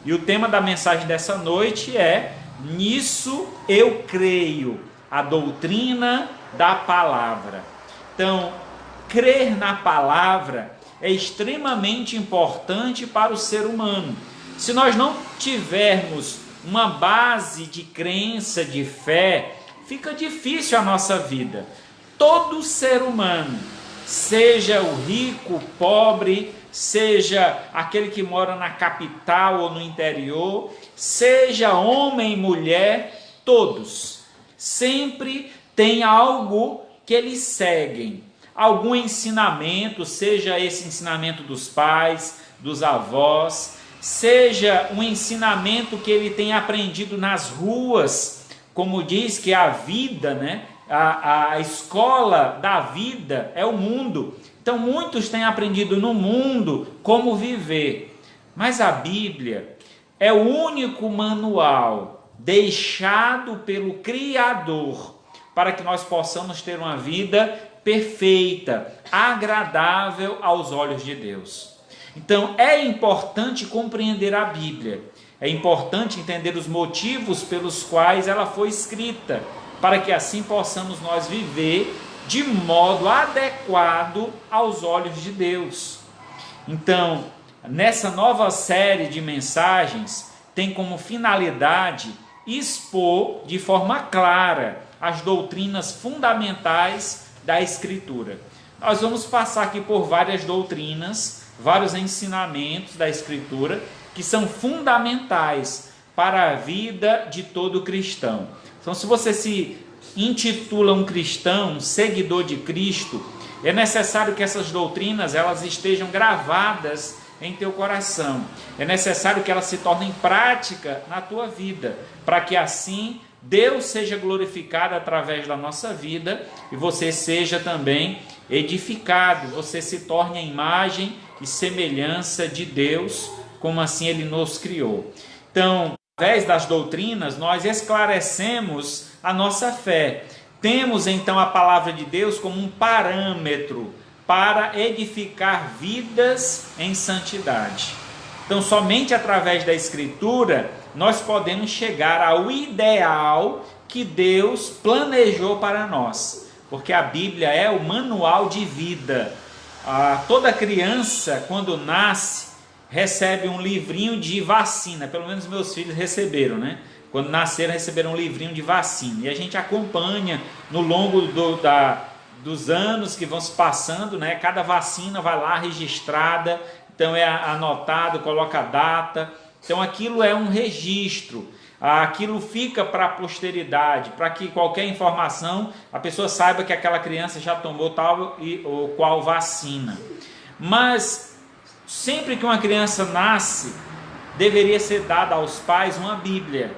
E o tema da mensagem dessa noite é: Nisso eu creio, a doutrina da palavra. Então, crer na palavra é extremamente importante para o ser humano. Se nós não tivermos uma base de crença, de fé, fica difícil a nossa vida. Todo ser humano, seja o rico, o pobre, seja aquele que mora na capital ou no interior, seja homem, mulher, todos sempre tem algo que eles seguem, algum ensinamento, seja esse ensinamento dos pais, dos avós, seja um ensinamento que ele tem aprendido nas ruas, como diz que a vida, né? A escola da vida é o mundo. Então muitos têm aprendido no mundo como viver, mas a Bíblia é o único manual deixado pelo Criador para que nós possamos ter uma vida perfeita, agradável aos olhos de Deus. Então é importante compreender a Bíblia, é importante entender os motivos pelos quais ela foi escrita, para que assim possamos nós viver de modo adequado aos olhos de Deus. Então, nessa nova série de mensagens, tem como finalidade expor de forma clara as doutrinas fundamentais da Escritura. Nós vamos passar aqui por várias doutrinas, vários ensinamentos da Escritura que são fundamentais para a vida de todo cristão. Então, se você se intitula um cristão, um seguidor de Cristo, é necessário que essas doutrinas elas estejam gravadas em teu coração. É necessário que elas se tornem prática na tua vida, para que assim Deus seja glorificado através da nossa vida e você seja também edificado, você se torne a imagem e semelhança de Deus, como assim Ele nos criou. Então, através das doutrinas, nós esclarecemos a nossa fé. Temos então a palavra de Deus como um parâmetro para edificar vidas em santidade. Então, somente através da Escritura nós podemos chegar ao ideal que Deus planejou para nós, porque a Bíblia é o manual de vida. Toda criança, quando nasce, recebe um livrinho de vacina, pelo menos meus filhos receberam, né? Quando nasceram, receberam um livrinho de vacina, e a gente acompanha no longo dos anos que vão se passando, né? Cada vacina vai lá registrada, então é anotado, coloca a data, então aquilo é um registro, aquilo fica para a posteridade, para que qualquer informação, a pessoa saiba que aquela criança já tomou tal ou qual vacina. Mas sempre que uma criança nasce, deveria ser dada aos pais uma Bíblia,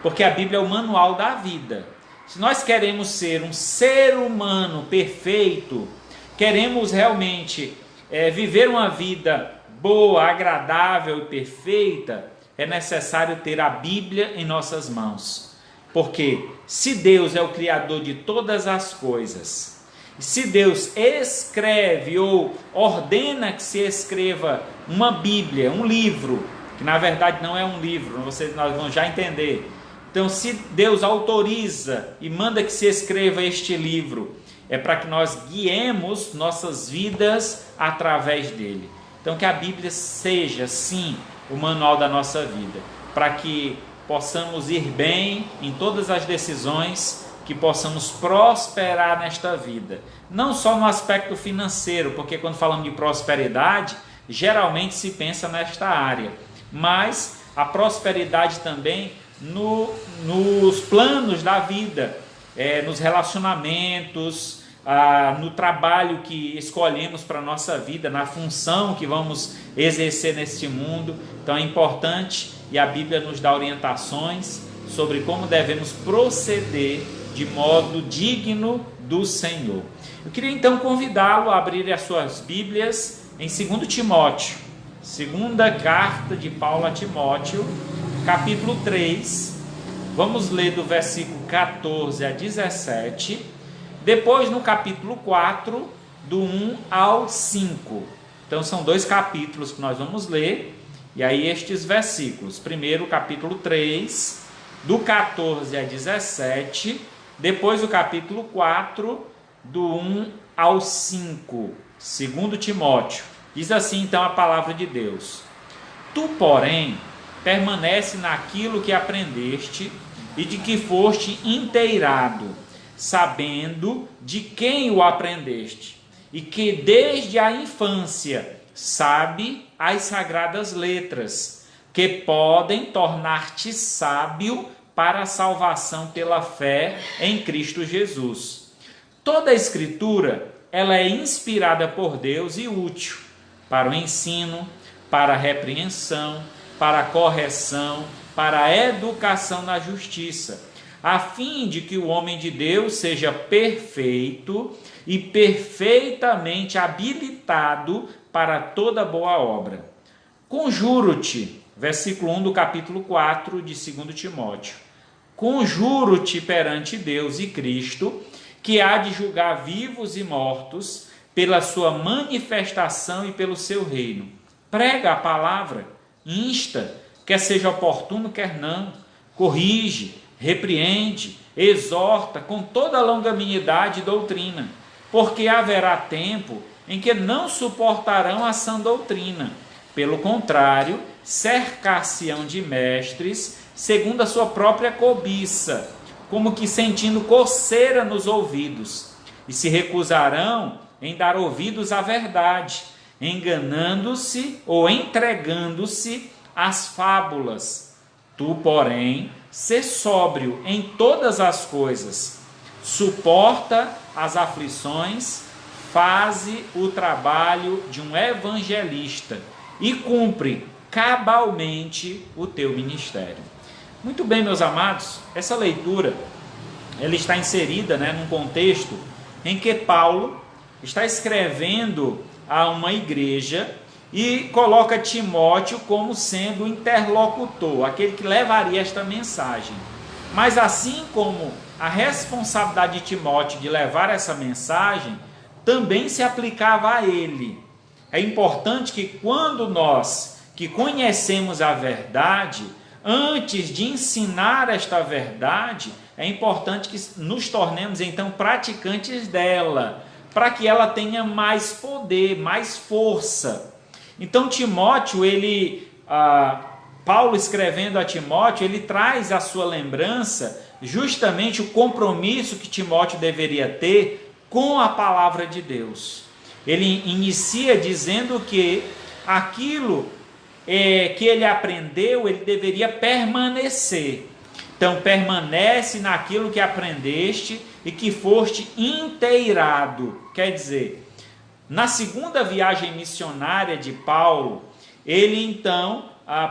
porque a Bíblia é o manual da vida. Se nós queremos ser um ser humano perfeito, queremos realmente viver uma vida boa, agradável e perfeita, é necessário ter a Bíblia em nossas mãos. Porque se Deus é o Criador de todas as coisas, se Deus escreve ou ordena que se escreva uma Bíblia, um livro, que na verdade não é um livro, nós vamos já entender. Então, se Deus autoriza e manda que se escreva este livro, é para que nós guiemos nossas vidas através dele. Então, que a Bíblia seja, sim, o manual da nossa vida, para que possamos ir bem em todas as decisões, que possamos prosperar nesta vida. Não só no aspecto financeiro, porque quando falamos de prosperidade, geralmente se pensa nesta área, mas a prosperidade também nos planos da vida, nos relacionamentos, no trabalho que escolhemos para a nossa vida, na função que vamos exercer neste mundo. Então é importante, e a Bíblia nos dá orientações sobre como devemos proceder de modo digno do Senhor. Eu queria então convidá-lo a abrir as suas Bíblias em 2 Timóteo, segunda carta de Paulo a Timóteo, capítulo 3, vamos ler do versículo 14 a 17, depois no capítulo 4, do 1 ao 5. Então são 2 capítulos que nós vamos ler, E aí estes versículos, primeiro o capítulo 3, do 14 a 17, depois o capítulo 4, do 1 ao 5, segundo Timóteo. Diz assim então a palavra de Deus: Tu, porém, permanece naquilo que aprendeste e de que foste inteirado, sabendo de quem o aprendeste, e que desde a infância sabe as sagradas letras, que podem tornar-te sábio para a salvação pela fé em Cristo Jesus. Toda a Escritura, ela é inspirada por Deus e útil para o ensino, para a repreensão, para a correção, para a educação na justiça, a fim de que o homem de Deus seja perfeito e perfeitamente habilitado para toda boa obra. Conjuro-te, versículo 1 do capítulo 4 de 2 Timóteo, conjuro-te perante Deus e Cristo, que há de julgar vivos e mortos, pela sua manifestação e pelo seu reino. Prega a palavra, insta, quer seja oportuno, quer não, corrige, repreende, exorta com toda a longanimidade e doutrina, porque haverá tempo em que não suportarão a sã doutrina. Pelo contrário, cercar-se-ão de mestres, segundo a sua própria cobiça, como que sentindo coceira nos ouvidos, e se recusarão em dar ouvidos à verdade, enganando-se ou entregando-se às fábulas. Tu, porém, sê sóbrio em todas as coisas, suporta as aflições, faze o trabalho de um evangelista e cumpre cabalmente o teu ministério. Muito bem, meus amados, essa leitura ela está inserida, num contexto em que Paulo está escrevendo a uma igreja e coloca Timóteo como sendo o interlocutor, aquele que levaria esta mensagem. Mas assim como a responsabilidade de Timóteo de levar essa mensagem também se aplicava a ele. É importante que quando nós que conhecemos a verdade, antes de ensinar esta verdade, é importante que nos tornemos então praticantes dela, para que ela tenha mais poder, mais força. Então Timóteo, Paulo escrevendo a Timóteo, ele traz à sua lembrança justamente o compromisso que Timóteo deveria ter com a palavra de Deus. Ele inicia dizendo que aquilo que ele aprendeu, ele deveria permanecer. Então, permanece naquilo que aprendeste e que foste inteirado. Quer dizer, na segunda viagem missionária de Paulo, ele então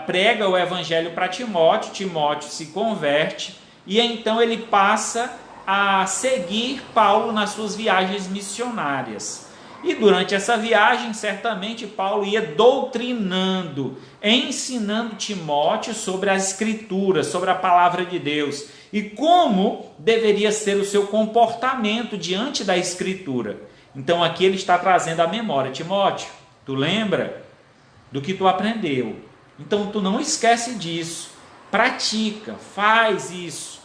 prega o evangelho para Timóteo, Timóteo se converte e então ele passa a seguir Paulo nas suas viagens missionárias. E durante essa viagem, certamente Paulo ia doutrinando, ensinando Timóteo sobre as Escrituras, sobre a palavra de Deus e como deveria ser o seu comportamento diante da Escritura. Então aqui ele está trazendo a memória. Timóteo, tu lembra do que tu aprendeu? Então tu não esquece disso, pratica, faz isso.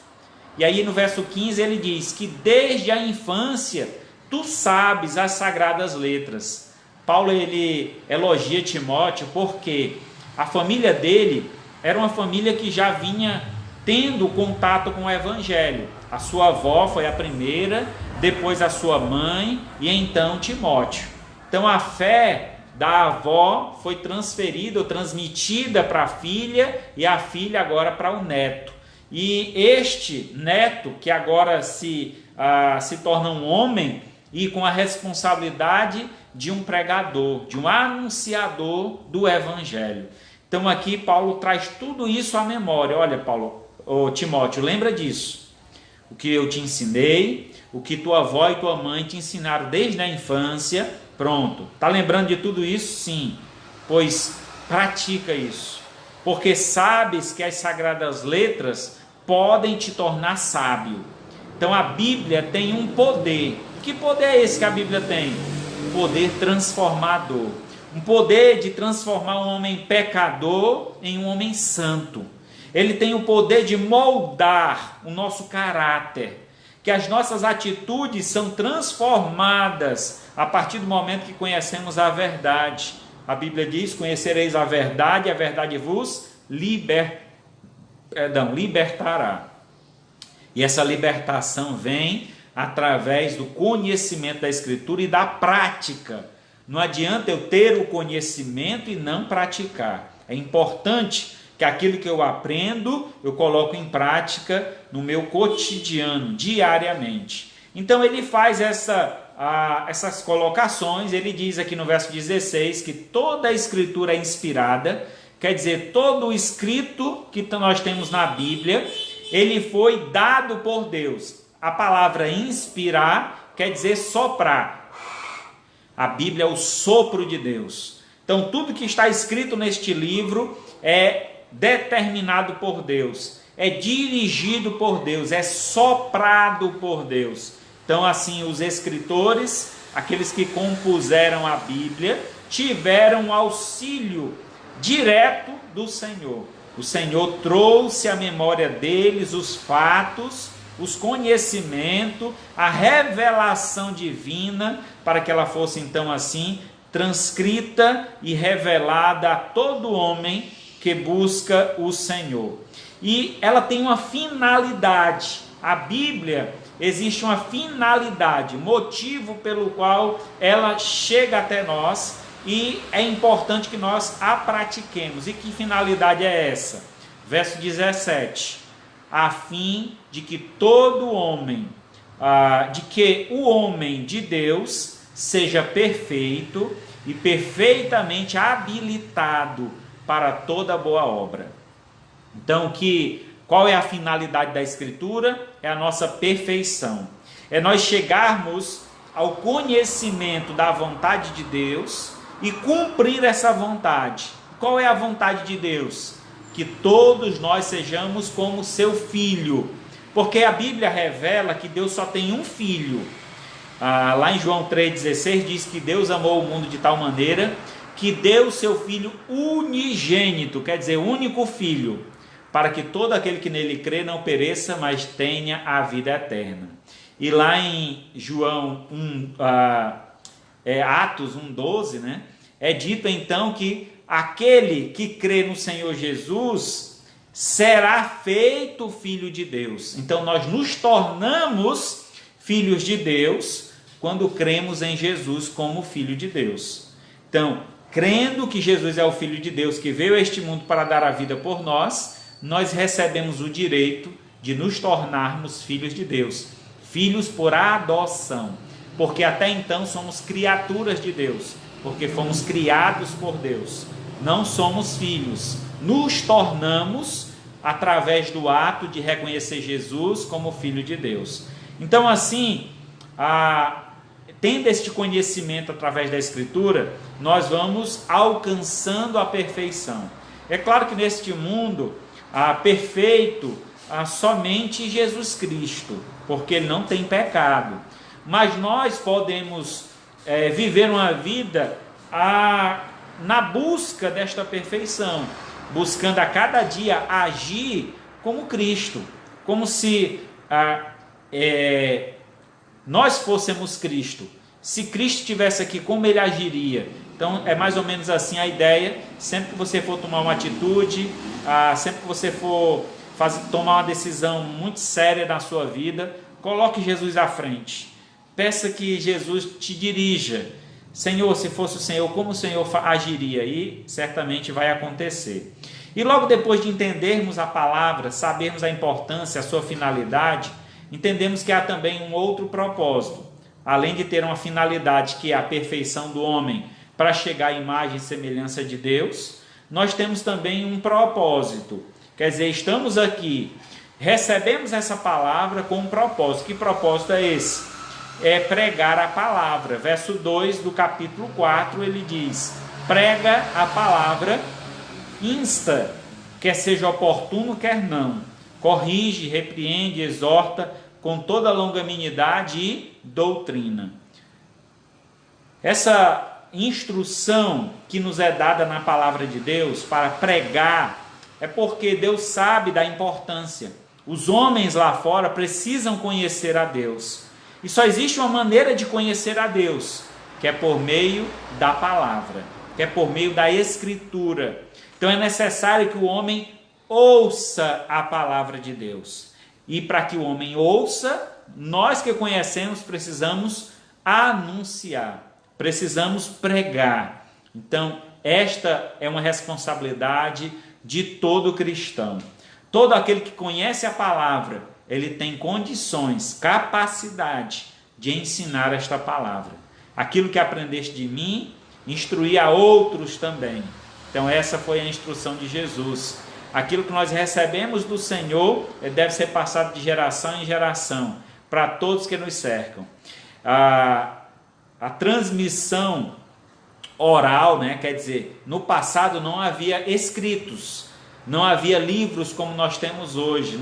E aí no verso 15 ele diz que desde a infância tu sabes as sagradas letras. Paulo ele elogia Timóteo porque a família dele era uma família que já vinha tendo contato com o evangelho. A sua avó foi a primeira, depois a sua mãe e então Timóteo. Então a fé da avó foi transferida ou transmitida para a filha e a filha agora para o neto. E este neto que agora se torna um homem e com a responsabilidade de um pregador, de um anunciador do evangelho. Então aqui Paulo traz tudo isso à memória. Olha, Timóteo, lembra disso. O que eu te ensinei, o que tua avó e tua mãe te ensinaram desde a infância. Pronto. Está lembrando de tudo isso? Sim. Pois pratica isso. Porque sabes que as sagradas letras podem te tornar sábio. Então a Bíblia tem um poder. Que poder é esse que a Bíblia tem? Poder transformador. um poder de transformar um homem pecador em um homem santo. Ele tem o poder de moldar o nosso caráter, que as nossas atitudes são transformadas a partir do momento que conhecemos a verdade. A Bíblia diz: conhecereis a verdade vos libertará. E essa libertação vem através do conhecimento da Escritura e da prática. Não adianta eu ter o conhecimento e não praticar. É importante que aquilo que eu aprendo, eu coloco em prática no meu cotidiano, diariamente. Então ele faz essas colocações. Ele diz aqui no verso 16 que toda a Escritura é inspirada, quer dizer, todo o escrito que nós temos na Bíblia, ele foi dado por Deus. A palavra inspirar quer dizer soprar. A Bíblia é o sopro de Deus. Então tudo que está escrito neste livro é determinado por Deus, é dirigido por Deus, é soprado por Deus. Então assim, os escritores, aqueles que compuseram a Bíblia, tiveram auxílio direto do Senhor. O Senhor trouxe à memória deles os fatos, os conhecimentos, a revelação divina, para que ela fosse então assim transcrita e revelada a todo homem que busca o Senhor. E ela tem uma finalidade. A Bíblia existe uma finalidade, motivo pelo qual ela chega até nós, e é importante que nós a pratiquemos. E que finalidade é essa? Verso 17: a fim de que todo homem, de que o homem de Deus seja perfeito e perfeitamente habilitado para toda boa obra. Então, qual é a finalidade da Escritura? É a nossa perfeição. É nós chegarmos ao conhecimento da vontade de Deus e cumprir essa vontade. Qual é a vontade de Deus? Que todos nós sejamos como seu filho. Porque a Bíblia revela que Deus só tem um filho. Lá em João 3,16 diz que Deus amou o mundo de tal maneira que deu o seu Filho unigênito, quer dizer, único Filho, para que todo aquele que nele crê não pereça, mas tenha a vida eterna. E lá em João Atos 1,12, né, é dito então que aquele que crê no Senhor Jesus será feito filho de Deus. Então nós nos tornamos filhos de Deus quando cremos em Jesus como Filho de Deus. Então, crendo que Jesus é o Filho de Deus que veio a este mundo para dar a vida por nós, nós recebemos o direito de nos tornarmos filhos de Deus, filhos por adoção, porque até então somos criaturas de Deus, porque fomos criados por Deus, não somos filhos, nos tornamos através do ato de reconhecer Jesus como Filho de Deus. Então assim, tendo este conhecimento através da Escritura, nós vamos alcançando a perfeição. É claro que neste mundo, perfeito somente Jesus Cristo, porque ele não tem pecado. Mas nós podemos viver uma vida na busca desta perfeição, buscando a cada dia agir como Cristo, como se nós fôssemos Cristo. Se Cristo estivesse aqui, como ele agiria? Então é mais ou menos assim a ideia. Sempre que você for tomar uma atitude, sempre que você for tomar uma decisão muito séria na sua vida, coloque Jesus à frente. Peça que Jesus te dirija. Senhor, se fosse o Senhor, como o Senhor agiria? E certamente vai acontecer. E logo depois de entendermos a palavra, sabermos a importância, a sua finalidade, entendemos que há também um outro propósito. Além de ter uma finalidade que é a perfeição do homem para chegar à imagem e semelhança de Deus, nós temos também um propósito. Quer dizer, estamos aqui, recebemos essa palavra com um propósito. Que propósito é esse? É pregar a palavra. Verso 2 do capítulo 4, ele diz: prega a palavra, insta, quer seja oportuno, quer não. Corrige, repreende, exorta com toda longanimidade e doutrina. Essa instrução que nos é dada na palavra de Deus para pregar é porque Deus sabe da importância. Os homens lá fora precisam conhecer a Deus. E só existe uma maneira de conhecer a Deus, que é por meio da palavra, que é por meio da Escritura. Então é necessário que o homem ouça a palavra de Deus. E para que o homem ouça, nós que conhecemos precisamos anunciar, precisamos pregar. Então, esta é uma responsabilidade de todo cristão. Todo aquele que conhece a palavra, ele tem condições, capacidade de ensinar esta palavra. Aquilo que aprendeste de mim, instruir a outros também. Então essa foi a instrução de Jesus. Aquilo que nós recebemos do Senhor deve ser passado de geração em geração, para todos que nos cercam. A transmissão oral, né, quer dizer, no passado não havia escritos, não havia livros como nós temos hoje,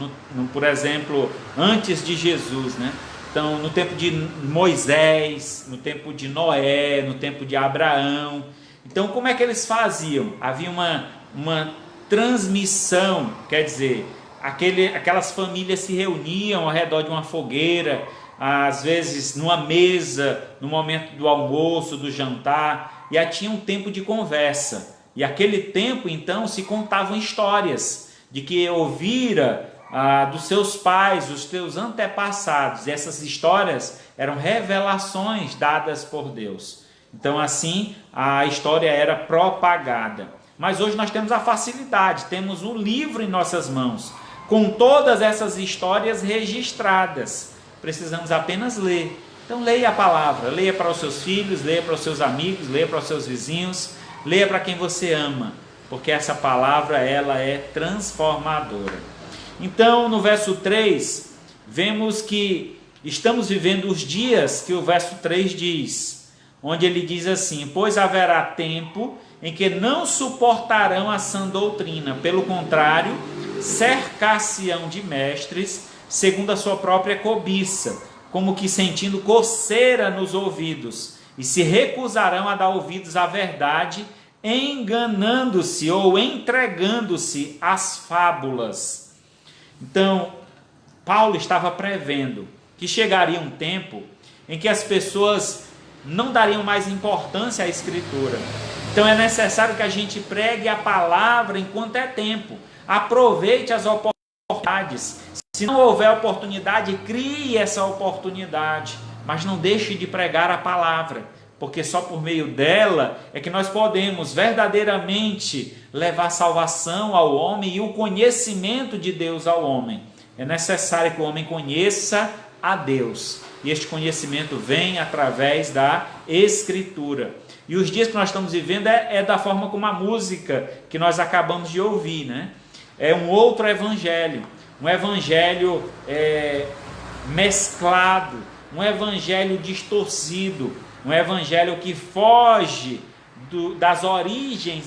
por exemplo, antes de Jesus, né? Então, no tempo de Moisés, no tempo de Noé, no tempo de Abraão. Então, como é que eles faziam? Havia uma transmissão, quer dizer, aquelas famílias se reuniam ao redor de uma fogueira, às vezes numa mesa, no momento do almoço, do jantar, e aí tinha um tempo de conversa. E aquele tempo, então, se contavam histórias de que ouvira dos seus pais, os teus antepassados. E essas histórias eram revelações dadas por Deus. Então, assim, a história era propagada. Mas hoje nós temos a facilidade, temos um livro em nossas mãos, com todas essas histórias registradas. Precisamos apenas ler. Então, leia a palavra, leia para os seus filhos, leia para os seus amigos, leia para os seus vizinhos, leia para quem você ama, porque essa palavra, ela é transformadora. Então, no verso 3, vemos que estamos vivendo os dias que o verso 3 diz, onde ele diz assim: pois haverá tempo em que não suportarão a sã doutrina, pelo contrário, cercar-se-ão de mestres, segundo a sua própria cobiça, como que sentindo coceira nos ouvidos, e se recusarão a dar ouvidos à verdade, enganando-se ou entregando-se às fábulas. Então, Paulo estava prevendo que chegaria um tempo em que as pessoas não dariam mais importância à Escritura. Então é necessário que a gente pregue a palavra enquanto é tempo. Aproveite as oportunidades. Se não houver oportunidade, crie essa oportunidade. Mas não deixe de pregar a palavra, porque só por meio dela é que nós podemos verdadeiramente levar salvação ao homem e o conhecimento de Deus ao homem. É necessário que o homem conheça a Deus. E este conhecimento vem através da Escritura. E os dias que nós estamos vivendo é da forma como a música que nós acabamos de ouvir, né? É um outro evangelho. Um evangelho mesclado. Um evangelho distorcido. Um evangelho que foge das origens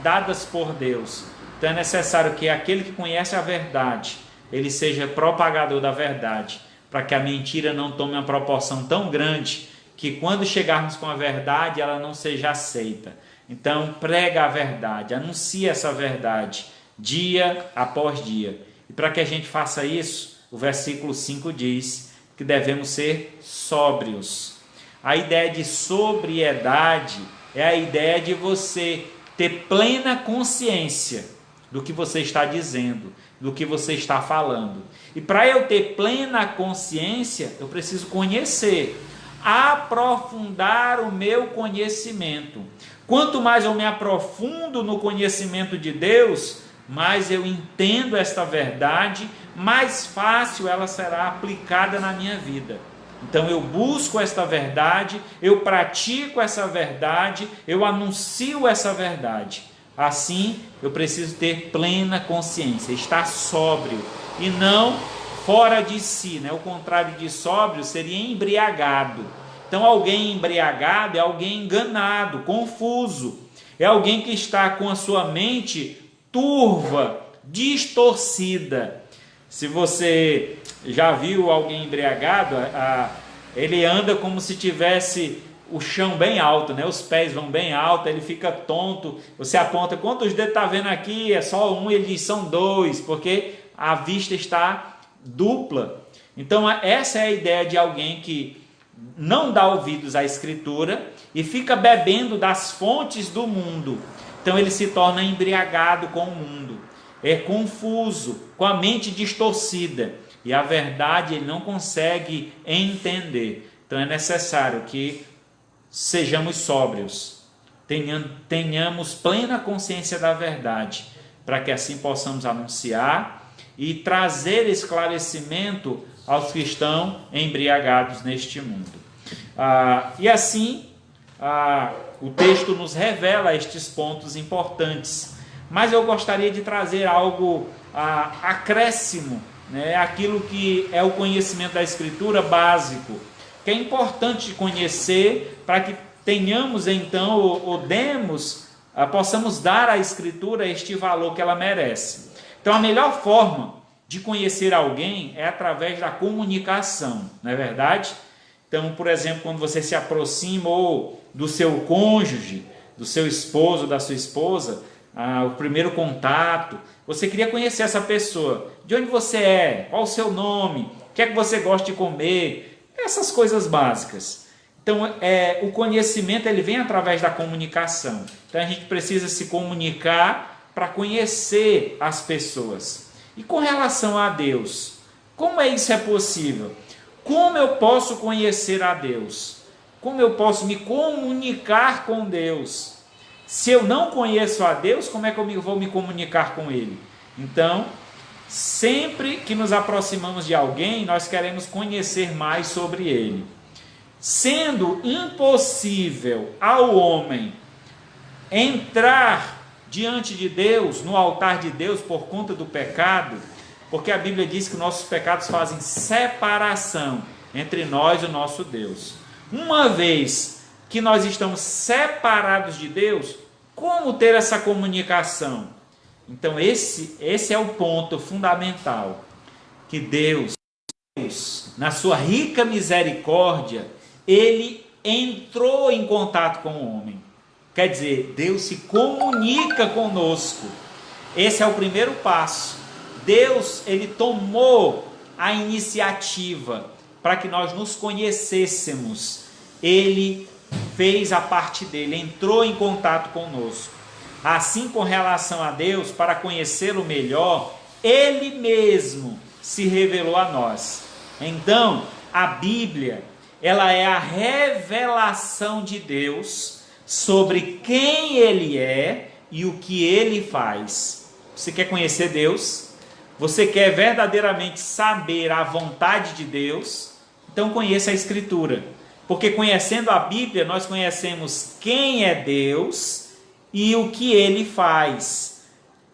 dadas por Deus. Então é necessário que aquele que conhece a verdade, ele seja propagador da verdade, para que a mentira não tome uma proporção tão grande que quando chegarmos com a verdade, ela não seja aceita. Então, prega a verdade, anuncia essa verdade, dia após dia. E para que a gente faça isso, o versículo 5 diz que devemos ser sóbrios. A ideia de sobriedade é a ideia de você ter plena consciência do que você está dizendo, do que você está falando. E para eu ter plena consciência, eu preciso conhecer, aprofundar o meu conhecimento. Quanto mais eu me aprofundo no conhecimento de Deus, mais eu entendo esta verdade, mais fácil ela será aplicada na minha vida. Então eu busco esta verdade, eu pratico essa verdade, eu anuncio essa verdade. Assim, eu preciso ter plena consciência, estar sóbrio e não fora de si, né? O contrário de sóbrio seria embriagado. Então, alguém embriagado é alguém enganado, confuso. É alguém que está com a sua mente turva, distorcida. Se você já viu alguém embriagado, ele anda como se tivesse o chão bem alto, né? Os pés vão bem alto, ele fica tonto. Você aponta, quantos dedos está vendo aqui? É só um, ele diz, são dois, porque a vista está dupla. Então essa é a ideia de alguém que não dá ouvidos à Escritura e fica bebendo das fontes do mundo. Então ele se torna embriagado com o mundo, é confuso, com a mente distorcida, e a verdade ele não consegue entender. Então é necessário que sejamos sóbrios, tenhamos plena consciência da verdade, para que assim possamos anunciar e trazer esclarecimento aos que estão embriagados neste mundo. E assim, o texto nos revela estes pontos importantes, mas eu gostaria de trazer algo acréscimo, né, aquilo que é o conhecimento da Escritura básico, que é importante conhecer para que tenhamos então, ou possamos dar à Escritura este valor que ela merece. Então a melhor forma de conhecer alguém é através da comunicação, não é verdade? Então, por exemplo, quando você se aproxima ou do seu cônjuge, do seu esposo, da sua esposa, o primeiro contato, você queria conhecer essa pessoa. De onde você é? Qual o seu nome? O que é que você gosta de comer? Essas coisas básicas. Então, o conhecimento ele vem através da comunicação. Então, a gente precisa se comunicar para conhecer as pessoas. E com relação a Deus, como isso é possível? Como eu posso conhecer a Deus? Como eu posso me comunicar com Deus? Se eu não conheço a Deus, como é que eu vou me comunicar com Ele? Então, sempre que nos aproximamos de alguém, nós queremos conhecer mais sobre ele. Sendo impossível ao homem entrar diante de Deus, no altar de Deus, por conta do pecado, porque a Bíblia diz que nossos pecados fazem separação entre nós e o nosso Deus. Uma vez que nós estamos separados de Deus, como ter essa comunicação? Então esse é o ponto fundamental, que Deus, na sua rica misericórdia, Ele entrou em contato com o homem. Quer dizer, Deus se comunica conosco. Esse é o primeiro passo. Deus, Ele tomou a iniciativa para que nós nos conhecêssemos. Ele fez a parte dele, entrou em contato conosco. Assim, com relação a Deus, para conhecê-lo melhor, Ele mesmo se revelou a nós. Então, a Bíblia, ela é a revelação de Deus sobre quem Ele é e o que Ele faz. Você quer conhecer Deus? Você quer verdadeiramente saber a vontade de Deus? Então conheça a Escritura. Porque conhecendo a Bíblia, nós conhecemos quem é Deus e o que Ele faz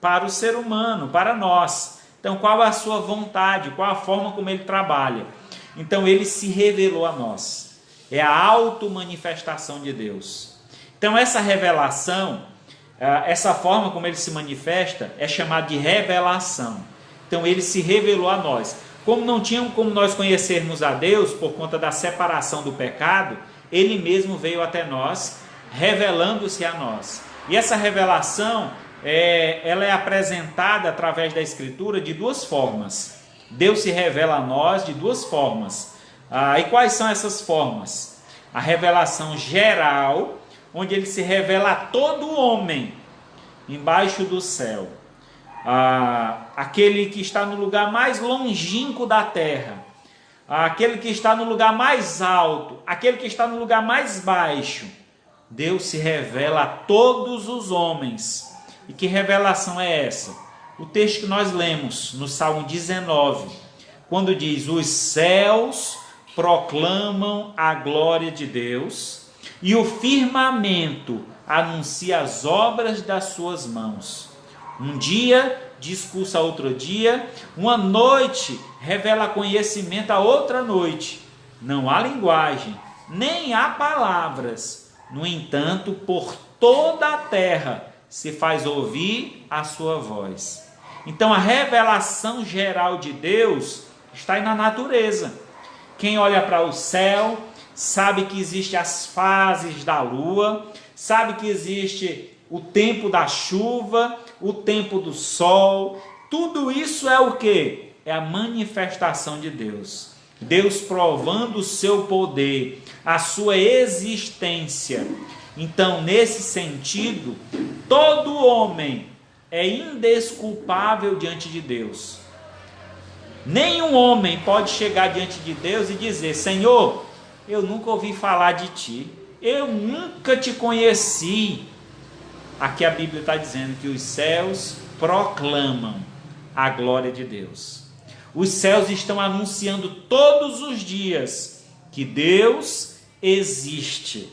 para o ser humano, para nós. Então, qual é a sua vontade, qual a forma como Ele trabalha? Então, Ele se revelou a nós. É a auto-manifestação de Deus. Então, essa revelação, essa forma como Ele se manifesta, é chamada de revelação. Então, Ele se revelou a nós. Como não tinha como nós conhecermos a Deus, por conta da separação do pecado, Ele mesmo veio até nós, revelando-se a nós. E essa revelação, ela é apresentada através da Escritura de duas formas. Deus se revela a nós de duas formas. E quais são essas formas? A revelação geral, onde Ele se revela a todo homem, embaixo do céu. Aquele que está no lugar mais longínquo da terra, aquele que está no lugar mais alto, aquele que está no lugar mais baixo. Deus se revela a todos os homens. E que revelação é essa? O texto que nós lemos no Salmo 19, quando diz: os céus proclamam a glória de Deus e o firmamento anuncia as obras das suas mãos. Um dia discursa outro dia, uma noite revela conhecimento a outra noite. Não há linguagem, nem há palavras. No entanto, por toda a terra se faz ouvir a sua voz. Então, a revelação geral de Deus está aí na natureza. Quem olha para o céu sabe que existem as fases da lua, sabe que existe o tempo da chuva, o tempo do sol. Tudo isso é o quê? É a manifestação de Deus. Deus provando o seu poder, a sua existência. Então, nesse sentido, todo homem é indesculpável diante de Deus. Nenhum homem pode chegar diante de Deus e dizer: Senhor, eu nunca ouvi falar de ti, eu nunca te conheci. Aqui a Bíblia está dizendo que os céus proclamam a glória de Deus. Os céus estão anunciando todos os dias que Deus existe.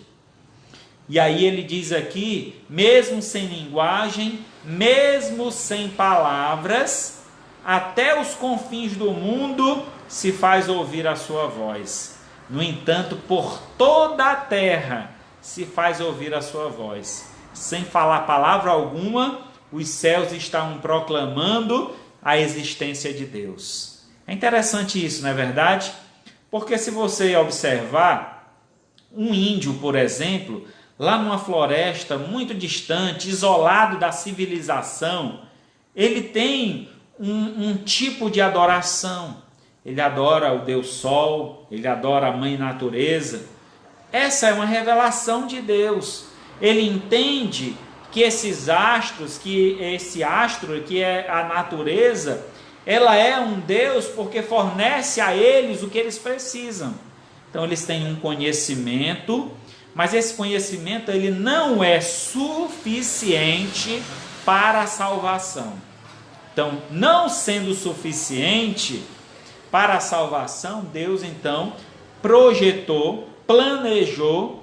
E aí ele diz aqui, mesmo sem linguagem, mesmo sem palavras, até os confins do mundo se faz ouvir a sua voz. No entanto, por toda a terra se faz ouvir a sua voz. Sem falar palavra alguma, os céus estão proclamando a existência de Deus. É interessante isso, não é verdade? Porque se você observar, um índio, por exemplo, lá numa floresta muito distante, isolado da civilização, ele tem um tipo de adoração. Ele adora o Deus Sol, ele adora a Mãe Natureza. Essa é uma revelação de Deus. Ele entende que esses astros, que esse astro, que é a natureza, ela é um Deus porque fornece a eles o que eles precisam. Então eles têm um conhecimento, mas esse conhecimento ele não é suficiente para a salvação. Então, não sendo suficiente para a salvação, Deus então projetou, planejou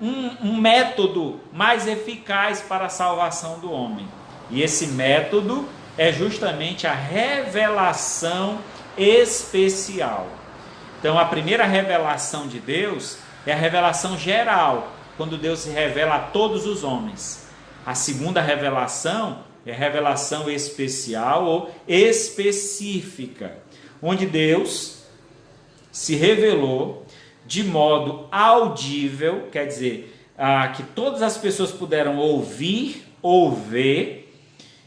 um método mais eficaz para a salvação do homem. E esse método é justamente a revelação especial. Então, a primeira revelação de Deus é a revelação geral, quando Deus se revela a todos os homens. A segunda revelação é a revelação especial ou específica, onde Deus se revelou de modo audível, quer dizer, que todas as pessoas puderam ouvir ou ver,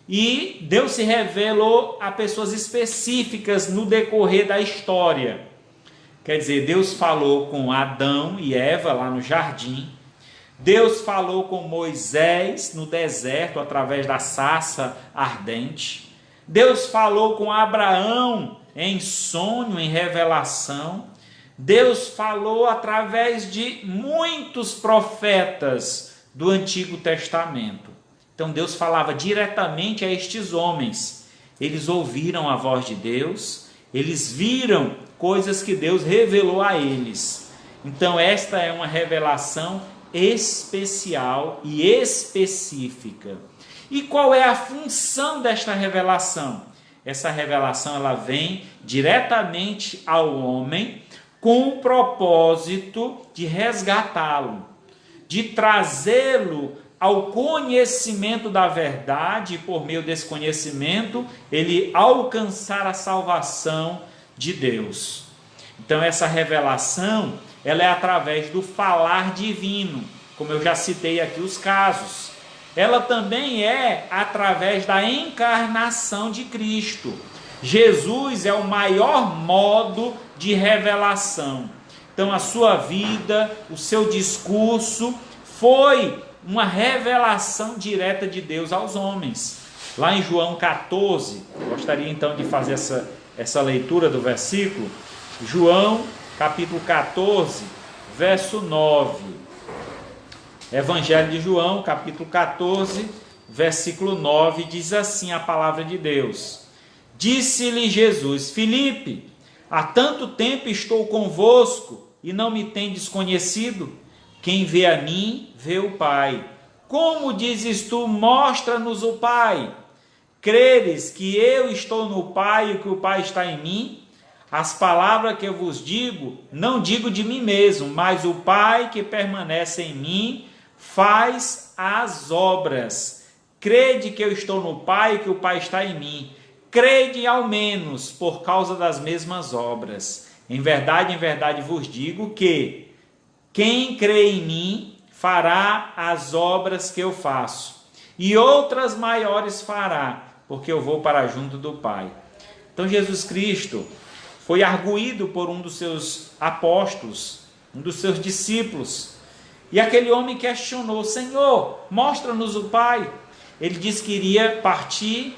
e Deus se revelou a pessoas específicas no decorrer da história. Quer dizer, Deus falou com Adão e Eva lá no jardim, Deus falou com Moisés no deserto através da sarça ardente, Deus falou com Abraão em sonho, em revelação, Deus falou através de muitos profetas do Antigo Testamento. Então Deus falava diretamente a estes homens. Eles ouviram a voz de Deus, eles viram coisas que Deus revelou a eles. Então esta é uma revelação especial e específica. E qual é a função desta revelação? Essa revelação ela vem diretamente ao homem com o propósito de resgatá-lo, de trazê-lo ao conhecimento da verdade, e por meio desse conhecimento ele alcançar a salvação de Deus. Então essa revelação ela é através do falar divino, como eu já citei aqui os casos. Ela também é através da encarnação de Cristo. Jesus é o maior modo de revelação. Então a sua vida, o seu discurso foi uma revelação direta de Deus aos homens. Lá em João 14, gostaria então de fazer essa leitura do versículo. João capítulo 14, verso 9. Evangelho de João, capítulo 14, versículo 9, diz assim a palavra de Deus. Disse-lhe Jesus: Filipe, há tanto tempo estou convosco e não me tendes conhecido? Quem vê a mim, vê o Pai. Como dizes tu, mostra-nos o Pai? Creres que eu estou no Pai e que o Pai está em mim? As palavras que eu vos digo, não digo de mim mesmo, mas o Pai que permanece em mim faz as obras. Crede que eu estou no Pai e que o Pai está em mim. Crede ao menos por causa das mesmas obras. Em verdade vos digo que Quem crê em mim fará as obras que eu faço, e outras maiores fará, porque eu vou para junto do Pai. Então Jesus Cristo foi arguído por um dos seus apóstolos, um dos seus discípulos, e aquele homem questionou: Senhor, mostra-nos o Pai. Ele disse que iria partir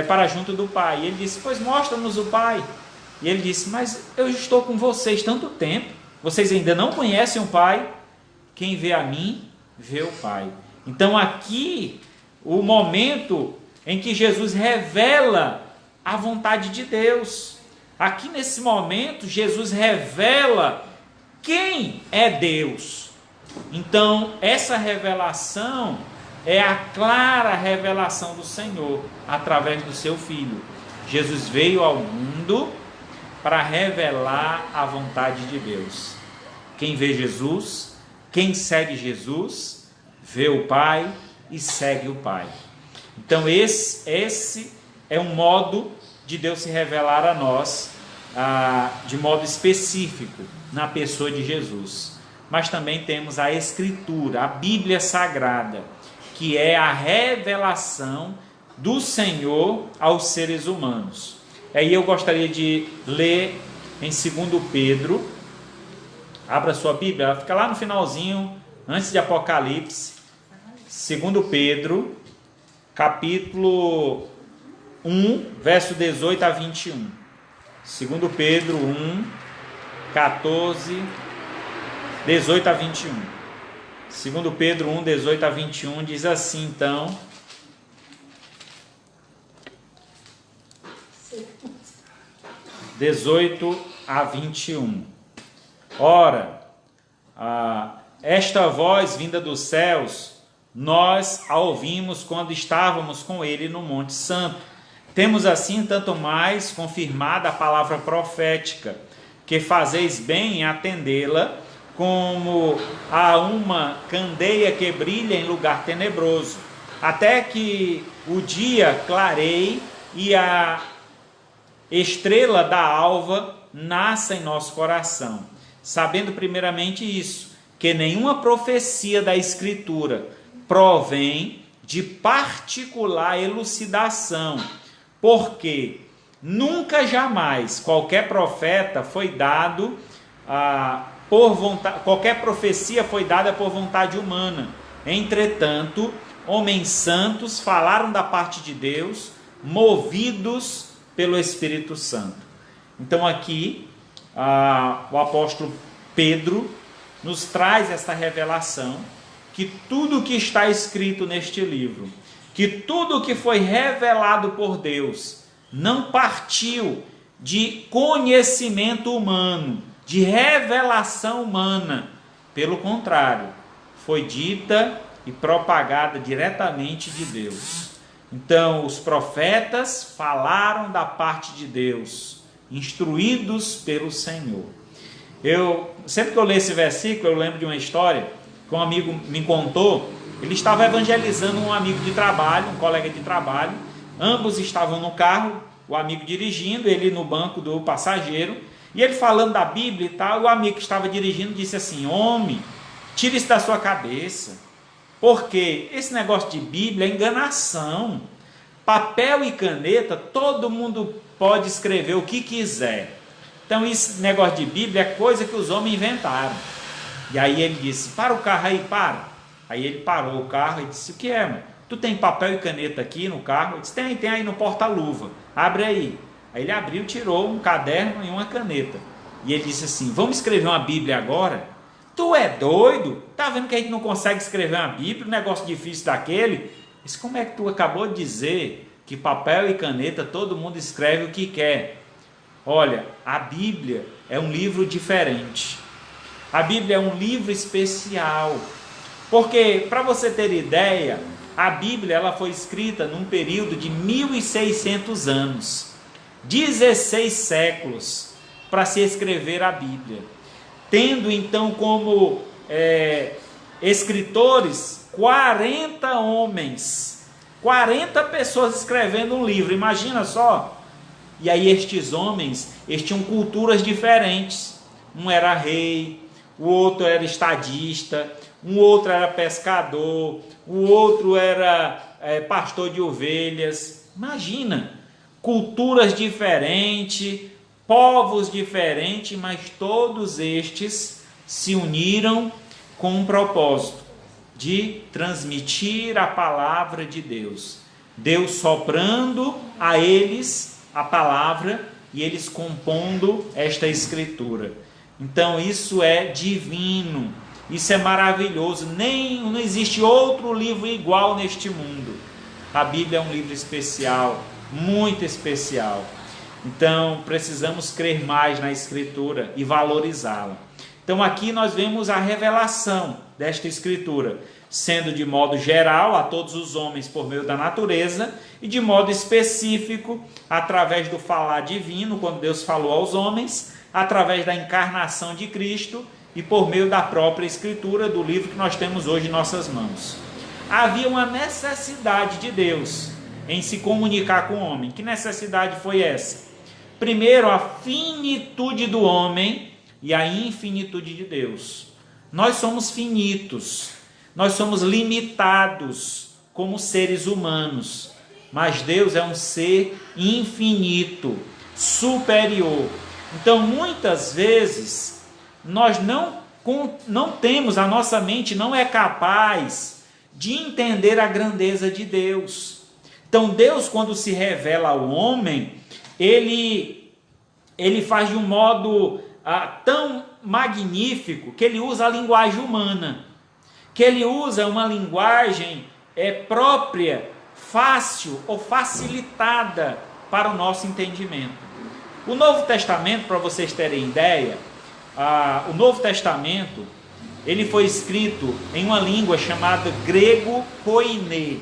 para junto do Pai. E ele disse: pois mostra-nos o Pai. E ele disse: mas eu estou com vocês tanto tempo, vocês ainda não conhecem o Pai? Quem vê a mim, vê o Pai. Então aqui, o momento em que Jesus revela a vontade de Deus. Aqui nesse momento, Jesus revela quem é Deus. Então, essa revelação é a clara revelação do Senhor, através do seu Filho. Jesus veio ao mundo para revelar a vontade de Deus. Quem vê Jesus, quem segue Jesus, vê o Pai e segue o Pai. Então esse é um modo de Deus se revelar a nós, de modo específico, na pessoa de Jesus. Mas também temos a Escritura, a Bíblia Sagrada, que é a revelação do Senhor aos seres humanos. Aí eu gostaria de ler em 2 Pedro, abra sua Bíblia, ela fica lá no finalzinho, antes de Apocalipse. 2 Pedro, capítulo 1, verso 18 a 21. 2 Pedro 1, 14, 18 a 21. 2 Pedro 1, 18 a 21 diz assim, então: 18 a 21. Ora, esta voz vinda dos céus, nós a ouvimos quando estávamos com ele no Monte Santo. Temos assim tanto mais confirmada a palavra profética, que fazeis bem em atendê-la, como a uma candeia que brilha em lugar tenebroso, até que o dia clareie e a estrela da alva nasça em nosso coração, sabendo primeiramente isso, que nenhuma profecia da Escritura provém de particular elucidação, porque nunca jamais qualquer profeta foi dado por vontade, qualquer profecia foi dada por vontade humana. Entretanto, homens santos falaram da parte de Deus, movidos pelo Espírito Santo. Então aqui o apóstolo Pedro nos traz essa revelação, que tudo que está escrito neste livro, que tudo que foi revelado por Deus, não partiu de conhecimento humano, de revelação humana. Pelo contrário, foi dita e propagada diretamente de Deus. Então, os profetas falaram da parte de Deus, instruídos pelo Senhor. Sempre que eu leio esse versículo, eu lembro de uma história que um amigo me contou. Ele estava evangelizando um amigo de trabalho, um colega de trabalho. Ambos estavam no carro, o amigo dirigindo, ele no banco do passageiro, e ele falando da Bíblia e tal. O amigo que estava dirigindo disse assim: homem, tira isso da sua cabeça, porque esse negócio de Bíblia é enganação. Papel e caneta, todo mundo pode escrever o que quiser. Então esse negócio de Bíblia é coisa que os homens inventaram. E aí ele disse: para o carro aí, para. Aí ele parou o carro e disse: o que é, mano? Tu tem papel e caneta aqui no carro? Ele disse: tem aí no porta-luva, abre aí. Aí ele abriu, tirou um caderno e uma caneta. E ele disse assim: vamos escrever uma Bíblia agora? Tu é doido? Tá vendo que a gente não consegue escrever uma Bíblia, um negócio difícil daquele? Mas como é que tu acabou de dizer que papel e caneta todo mundo escreve o que quer? Olha, a Bíblia é um livro diferente. A Bíblia é um livro especial. Porque, para você ter ideia, a Bíblia ela foi escrita num período de 1.600 anos. 16 séculos para se escrever a Bíblia. Tendo então como escritores 40 homens, 40 pessoas escrevendo um livro, imagina só. E aí estes homens, eles tinham culturas diferentes. Um era rei, o outro era estadista, um outro era pescador, o outro era pastor de ovelhas. Imagina, culturas diferentes, povos diferentes, mas todos estes se uniram com um propósito de transmitir a palavra de Deus. Deus soprando a eles a palavra e eles compondo esta escritura. Então isso é divino, isso é maravilhoso. Não existe outro livro igual neste mundo. A Bíblia é um livro especial, muito especial. Então precisamos crer mais na escritura e valorizá-la. Então aqui nós vemos a revelação desta escritura, sendo de modo geral a todos os homens por meio da natureza e de modo específico através do falar divino, quando Deus falou aos homens, através da encarnação de Cristo e por meio da própria escritura do livro que nós temos hoje em nossas mãos. Havia uma necessidade de Deus em se comunicar com o homem. Que necessidade foi essa? Primeiro, a finitude do homem e a infinitude de Deus. Nós somos finitos, nós somos limitados como seres humanos, mas Deus é um ser infinito, superior. Então, muitas vezes, nós não temos, a nossa mente não é capaz de entender a grandeza de Deus. Então, Deus, quando se revela ao homem, ele faz de um modo tão magnífico que ele usa a linguagem humana, que ele usa uma linguagem própria, fácil ou facilitada para o nosso entendimento. O Novo Testamento, para vocês terem ideia, o Novo Testamento ele foi escrito em uma língua chamada grego koiné.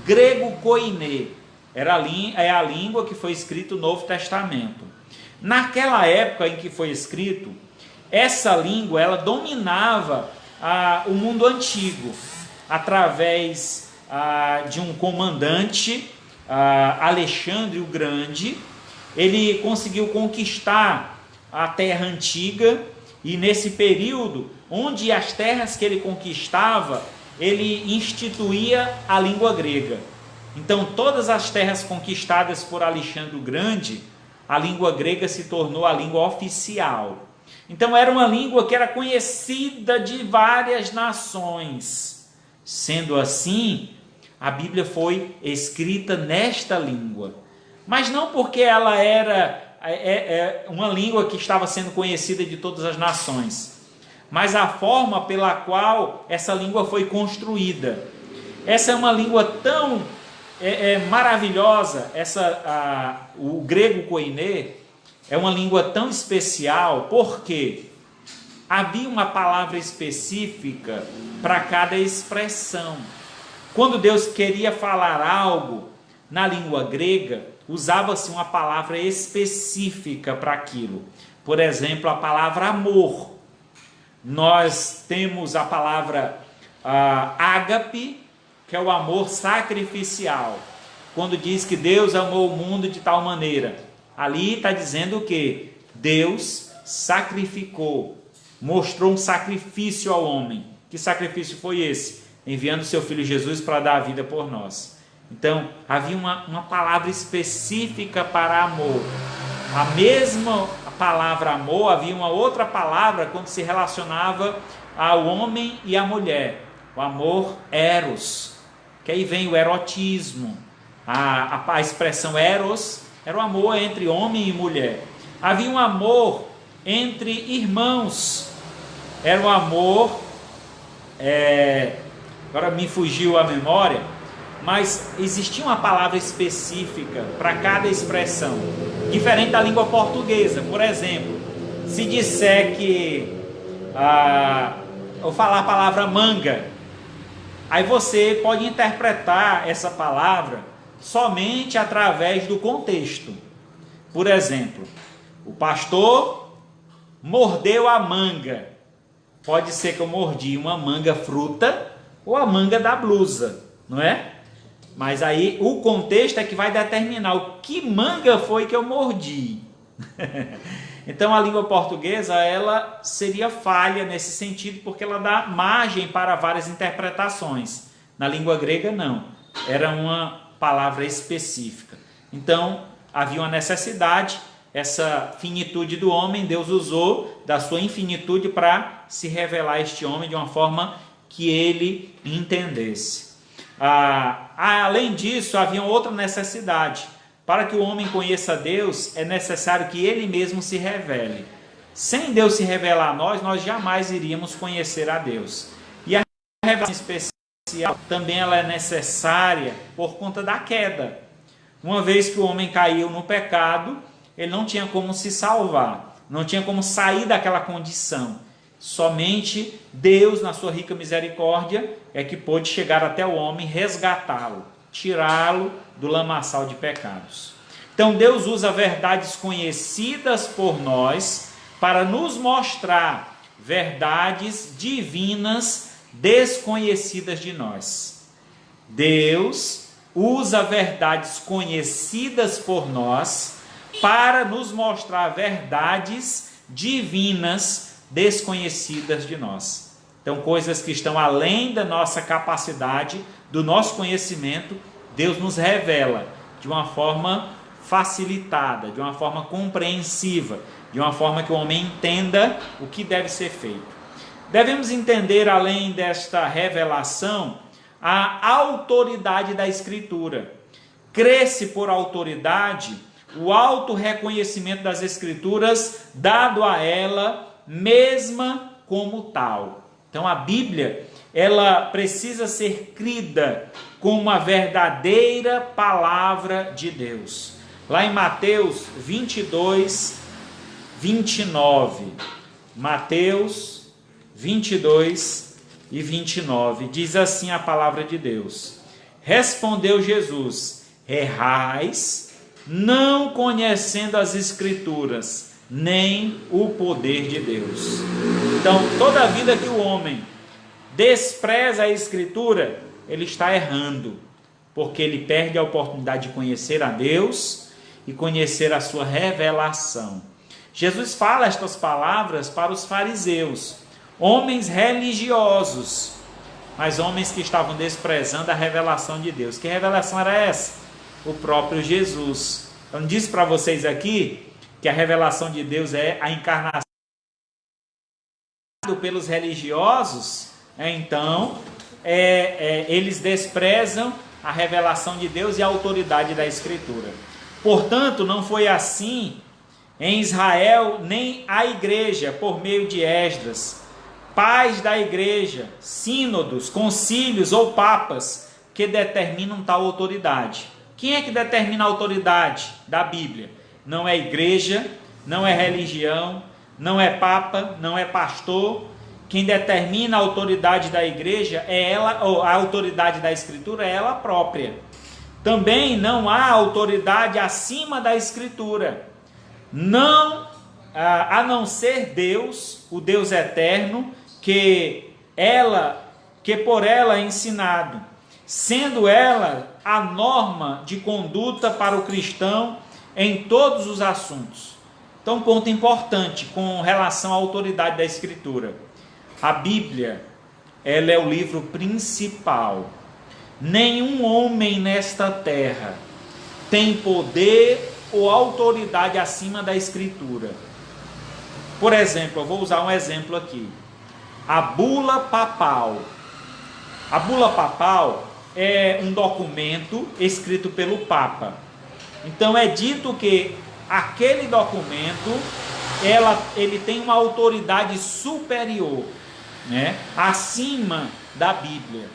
Grego koiné é a língua que foi escrito o Novo Testamento. Naquela época em que foi escrito, essa língua ela dominava o mundo antigo, através de um comandante, Alexandre o Grande. Ele conseguiu conquistar a terra antiga, e nesse período, onde as terras que ele conquistava, ele instituía a língua grega. Então, todas as terras conquistadas por Alexandre o Grande, a língua grega se tornou a língua oficial. Então, era uma língua que era conhecida de várias nações. Sendo assim, a Bíblia foi escrita nesta língua. Mas não porque ela era uma língua que estava sendo conhecida de todas as nações, mas a forma pela qual essa língua foi construída. Essa é uma língua tão maravilhosa, o grego koiné é uma língua tão especial, porque havia uma palavra específica para cada expressão. Quando Deus queria falar algo na língua grega, usava-se uma palavra específica para aquilo. Por exemplo, a palavra amor. Nós temos a palavra ágape, que é o amor sacrificial. Quando diz que Deus amou o mundo de tal maneira, ali está dizendo que Deus sacrificou, mostrou um sacrifício ao homem. Que sacrifício foi esse? Enviando seu filho Jesus para dar a vida por nós. Então, havia uma palavra específica para amor. A mesma palavra amor, havia uma outra palavra quando se relacionava ao homem e à mulher. O amor eros, que aí vem o erotismo. A expressão eros era o amor entre homem e mulher. Havia um amor entre irmãos. Era um amor, agora me fugiu a memória, mas existia uma palavra específica para cada expressão, diferente da língua portuguesa. Por exemplo, se disser que eu falar a palavra manga, aí você pode interpretar essa palavra somente através do contexto. Por exemplo, o pastor mordeu a manga. Pode ser que eu mordi uma manga fruta ou a manga da blusa, não é? Mas aí o contexto é que vai determinar o que manga foi que eu mordi. Então a língua portuguesa, ela seria falha nesse sentido, porque ela dá margem para várias interpretações. Na língua grega não, era uma palavra específica. Então havia uma necessidade, essa finitude do homem, Deus usou da sua infinitude para se revelar a este homem de uma forma que ele entendesse. Além disso, havia outra necessidade. Para que o homem conheça Deus, é necessário que ele mesmo se revele. Sem Deus se revelar a nós, nós jamais iríamos conhecer a Deus. E a revelação especial também ela é necessária por conta da queda. Uma vez que o homem caiu no pecado, ele não tinha como se salvar, não tinha como sair daquela condição. Somente Deus, na sua rica misericórdia, é que pôde chegar até o homem, resgatá-lo, tirá-lo do lamaçal de pecados. Então Deus usa verdades conhecidas por nós para nos mostrar verdades divinas desconhecidas de nós. Deus usa verdades conhecidas por nós para nos mostrar verdades divinas desconhecidas de nós. Então, coisas que estão além da nossa capacidade, do nosso conhecimento, Deus nos revela de uma forma facilitada, de uma forma compreensiva, de uma forma que o homem entenda o que deve ser feito. Devemos entender, além desta revelação, a autoridade da Escritura. Cresce por autoridade o auto-reconhecimento das Escrituras dado a ela mesma como tal. Então a Bíblia, ela precisa ser crida como uma verdadeira palavra de Deus. Lá em Mateus 22, 29. Mateus 22 e 29. Diz assim a palavra de Deus. Respondeu Jesus: errais, não conhecendo as Escrituras, nem o poder de Deus. Então, toda vida que o homem despreza a Escritura, ele está errando, porque ele perde a oportunidade de conhecer a Deus e conhecer a sua revelação. Jesus fala estas palavras para os fariseus, homens religiosos, mas homens que estavam desprezando a revelação de Deus. Que revelação era essa? O próprio Jesus. Então, disse para vocês aqui que a revelação de Deus é a encarnação pelos religiosos. Então, eles desprezam a revelação de Deus e a autoridade da Escritura. Portanto, não foi assim em Israel, nem a igreja, por meio de Esdras, pais da igreja, sínodos, concílios ou papas, que determinam tal autoridade. Quem é que determina a autoridade da Bíblia? Não é igreja, não é religião, não é papa, não é pastor. Quem determina a autoridade da igreja é ela, ou a autoridade da Escritura é ela própria. Também não há autoridade acima da Escritura. Não, a não ser Deus, o Deus eterno, que por ela é ensinado, sendo ela a norma de conduta para o cristão em todos os assuntos. Então, um ponto importante com relação à autoridade da Escritura. A Bíblia, ela é o livro principal. Nenhum homem nesta terra tem poder ou autoridade acima da Escritura. Por exemplo, eu vou usar um exemplo aqui. A bula papal. A bula papal é um documento escrito pelo Papa. Então é dito que aquele documento, ele tem uma autoridade superior, né, acima da Bíblia.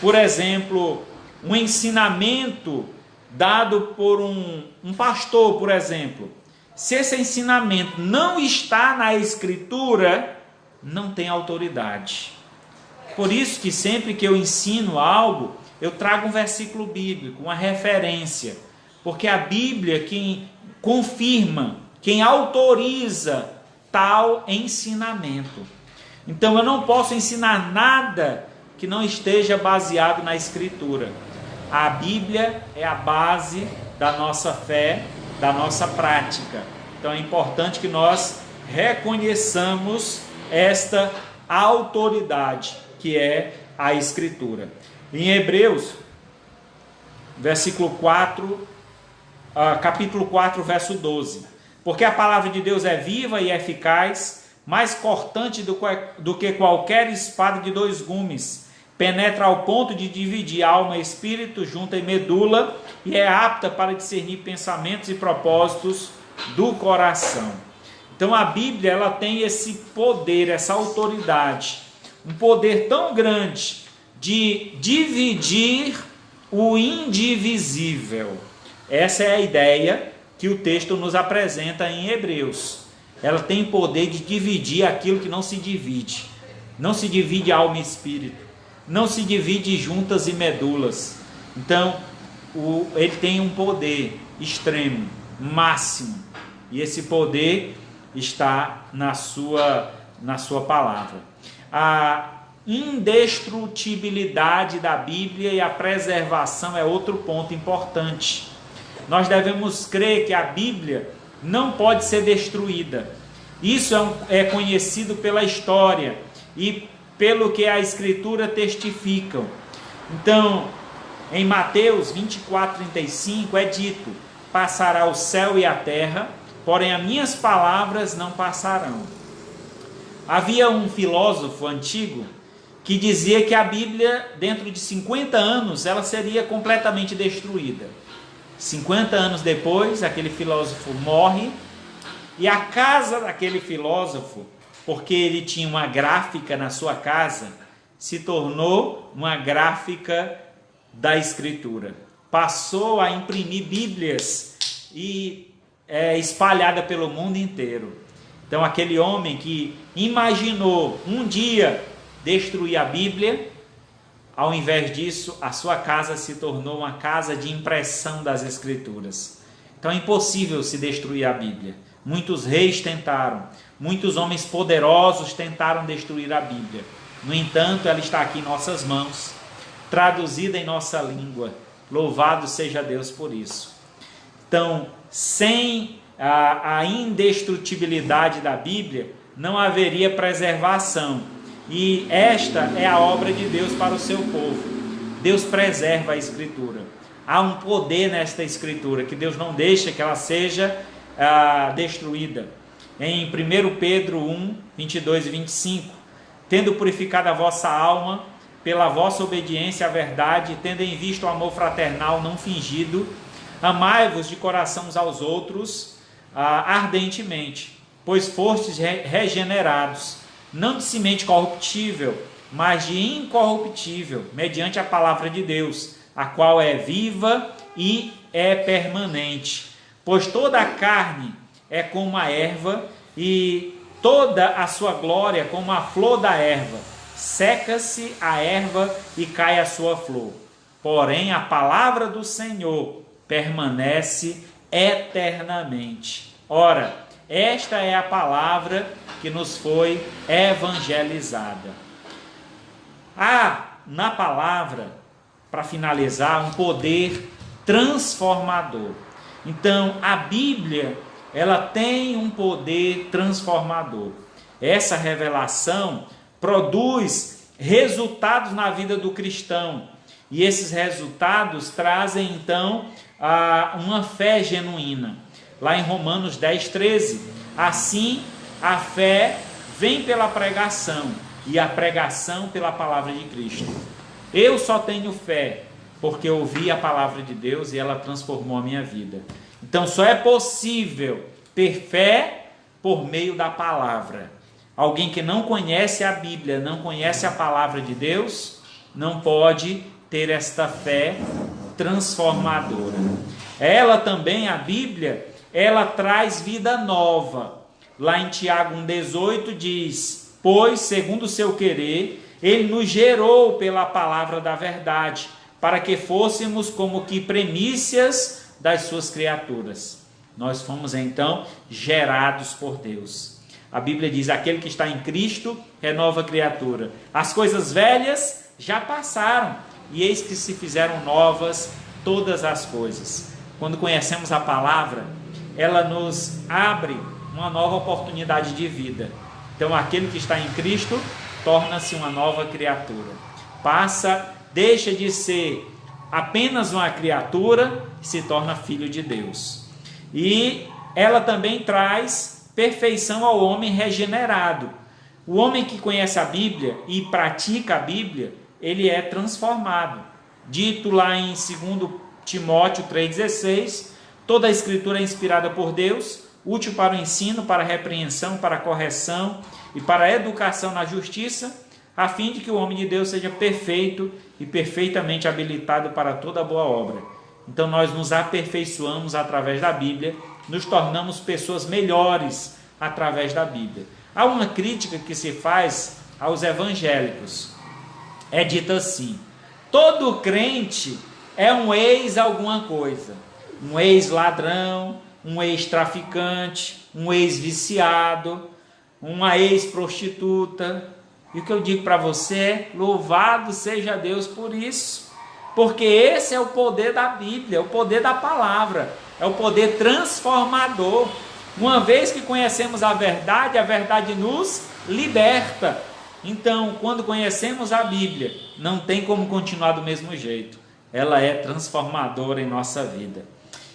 Por exemplo, um ensinamento dado por um pastor, por exemplo. Se esse ensinamento não está na Escritura, não tem autoridade. Por isso que sempre que eu ensino algo, eu trago um versículo bíblico, uma referência. Porque a Bíblia quem confirma, quem autoriza tal ensinamento. Então eu não posso ensinar nada que não esteja baseado na Escritura. A Bíblia é a base da nossa fé, da nossa prática. Então é importante que nós reconheçamos esta autoridade que é a Escritura. Em Hebreus, capítulo 4, verso 12. Porque a palavra de Deus é viva e eficaz, mais cortante do que qualquer espada de dois gumes, penetra ao ponto de dividir alma e espírito, junta e medula, e é apta para discernir pensamentos e propósitos do coração. Então a Bíblia, ela tem esse poder, essa autoridade, um poder tão grande de dividir o indivisível. Essa é a ideia que o texto nos apresenta em Hebreus. Ela tem poder de dividir aquilo que não se divide. Não se divide alma e espírito. Não se divide juntas e medulas. Então, ele tem um poder extremo, máximo. E esse poder está na sua palavra. A indestrutibilidade da Bíblia e a preservação é outro ponto importante. Nós devemos crer que a Bíblia não pode ser destruída. Isso é conhecido pela história e pelo que a Escritura testificam. Então, em Mateus 24:35 é dito: passará o céu e a terra, porém as minhas palavras não passarão. Havia um filósofo antigo que dizia que a Bíblia, dentro de 50 anos, ela seria completamente destruída. 50 anos depois, aquele filósofo morre, e a casa daquele filósofo, porque ele tinha uma gráfica na sua casa, se tornou uma gráfica da Escritura. Passou a imprimir Bíblias e espalhada pelo mundo inteiro. Então aquele homem que imaginou um dia destruir a Bíblia, ao invés disso, a sua casa se tornou uma casa de impressão das Escrituras. Então é impossível se destruir a Bíblia. Muitos reis tentaram, muitos homens poderosos tentaram destruir a Bíblia. No entanto, ela está aqui em nossas mãos, traduzida em nossa língua. Louvado seja Deus por isso. Então, sem a indestrutibilidade da Bíblia, não haveria preservação. E esta é a obra de Deus para o seu povo. Deus preserva a Escritura. Há um poder nesta Escritura, que Deus não deixa que ela seja destruída. Em 1 Pedro 1, 22 e 25, tendo purificado a vossa alma pela vossa obediência à verdade, tendo em vista o amor fraternal não fingido, amai-vos de coração uns aos outros ardentemente, pois fostes regenerados, não de semente corruptível, mas de incorruptível, mediante a palavra de Deus, a qual é viva e é permanente. Pois toda a carne é como a erva, e toda a sua glória como a flor da erva. Seca-se a erva e cai a sua flor. Porém, a palavra do Senhor permanece eternamente. Ora, esta é a palavra que nos foi evangelizada. Há na palavra, para finalizar, um poder transformador. Então, a Bíblia, ela tem um poder transformador. Essa revelação produz resultados na vida do cristão. E esses resultados trazem, então, uma fé genuína. Lá em Romanos 10, 13, assim a fé vem pela pregação, e a pregação pela palavra de Cristo. Eu só tenho fé porque ouvi a palavra de Deus e ela transformou a minha vida. Então só é possível ter fé por meio da palavra. Alguém que não conhece a Bíblia, não conhece a palavra de Deus, não pode ter esta fé transformadora. Ela também, a Bíblia, ela traz vida nova. Lá em Tiago 1,18 diz: pois, segundo o seu querer, ele nos gerou pela palavra da verdade, para que fôssemos como que primícias das suas criaturas. Nós fomos então gerados por Deus. A Bíblia diz: aquele que está em Cristo é nova criatura. As coisas velhas já passaram, e eis que se fizeram novas todas as coisas. Quando conhecemos a palavra, ela nos abre uma nova oportunidade de vida. Então aquele que está em Cristo torna-se uma nova criatura. Deixa de ser apenas uma criatura e se torna filho de Deus. E ela também traz perfeição ao homem regenerado. O homem que conhece a Bíblia e pratica a Bíblia, ele é transformado. Dito lá em 2 Timóteo 3,16, toda a Escritura é inspirada por Deus, útil para o ensino, para a repreensão, para a correção e para a educação na justiça, a fim de que o homem de Deus seja perfeito e perfeitamente habilitado para toda boa obra. Então nós nos aperfeiçoamos através da Bíblia, nos tornamos pessoas melhores através da Bíblia. Há uma crítica que se faz aos evangélicos. É dito assim: todo crente é um ex-alguma coisa. Um ex-ladrão, um ex-traficante, um ex-viciado, uma ex-prostituta. E o que eu digo para você é: louvado seja Deus por isso. Porque esse é o poder da Bíblia, é o poder da palavra, é o poder transformador. Uma vez que conhecemos a verdade nos liberta. Então, quando conhecemos a Bíblia, não tem como continuar do mesmo jeito. Ela é transformadora em nossa vida.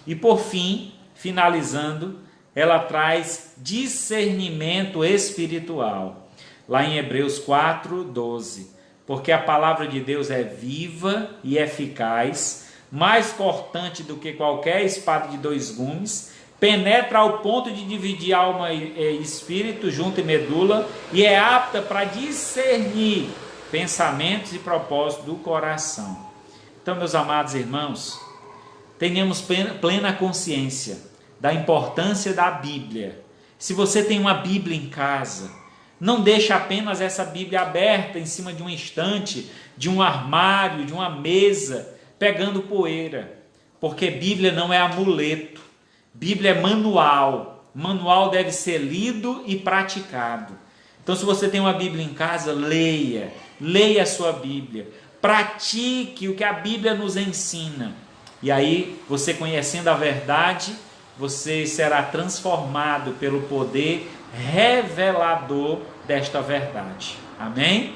E por fim, finalizando, ela traz discernimento espiritual. Lá em Hebreus 4:12. Porque a palavra de Deus é viva e eficaz, mais cortante do que qualquer espada de 2 gumes, penetra ao ponto de dividir alma e espírito, junta e medula, e é apta para discernir pensamentos e propósitos do coração. Então, meus amados irmãos, tenhamos plena consciência da importância da Bíblia. Se você tem uma Bíblia em casa, não deixe apenas essa Bíblia aberta em cima de um estante, de um armário, de uma mesa, pegando poeira. Porque Bíblia não é amuleto. Bíblia é manual. Manual deve ser lido e praticado. Então, se você tem uma Bíblia em casa, leia. Leia a sua Bíblia. Pratique o que a Bíblia nos ensina. E aí, você conhecendo a verdade, você será transformado pelo poder revelador desta verdade. Amém?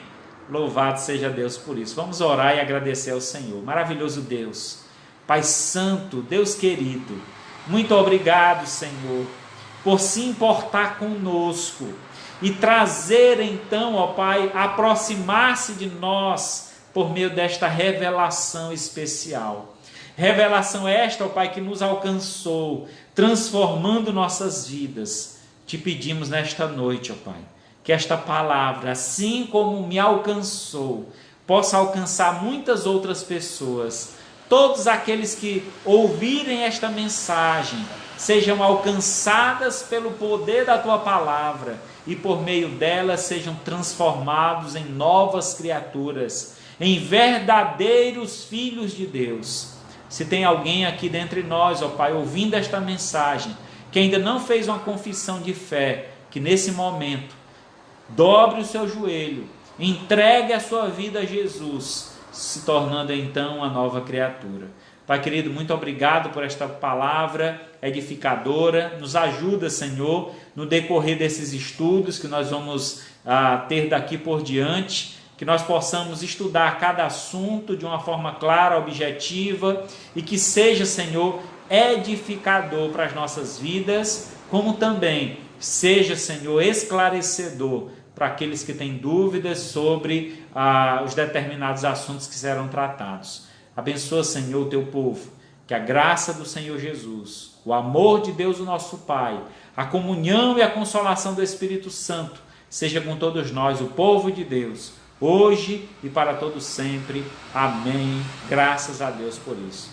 Louvado seja Deus por isso. Vamos orar e agradecer ao Senhor. Maravilhoso Deus, Pai Santo, Deus querido, muito obrigado, Senhor, por se importar conosco e trazer então, ó Pai, aproximar-se de nós por meio desta revelação especial. Revelação esta, ó Pai, que nos alcançou, transformando nossas vidas. Te pedimos nesta noite, ó Pai, que esta palavra, assim como me alcançou, possa alcançar muitas outras pessoas. Todos aqueles que ouvirem esta mensagem sejam alcançadas pelo poder da Tua palavra e por meio dela sejam transformados em novas criaturas, em verdadeiros filhos de Deus. Se tem alguém aqui dentre nós, ó Pai, ouvindo esta mensagem, que ainda não fez uma confissão de fé, que nesse momento dobre o seu joelho, entregue a sua vida a Jesus, se tornando então uma nova criatura. Pai querido, muito obrigado por esta palavra edificadora. Nos ajuda, Senhor, no decorrer desses estudos que nós vamos ter daqui por diante, que nós possamos estudar cada assunto de uma forma clara, objetiva, e que seja, Senhor, edificador para as nossas vidas, como também seja, Senhor, esclarecedor para aqueles que têm dúvidas sobre os determinados assuntos que serão tratados. Abençoa, Senhor, o teu povo, que a graça do Senhor Jesus, o amor de Deus, o nosso Pai, a comunhão e a consolação do Espírito Santo seja com todos nós, o povo de Deus, hoje e para todo sempre. Amém. Graças a Deus por isso.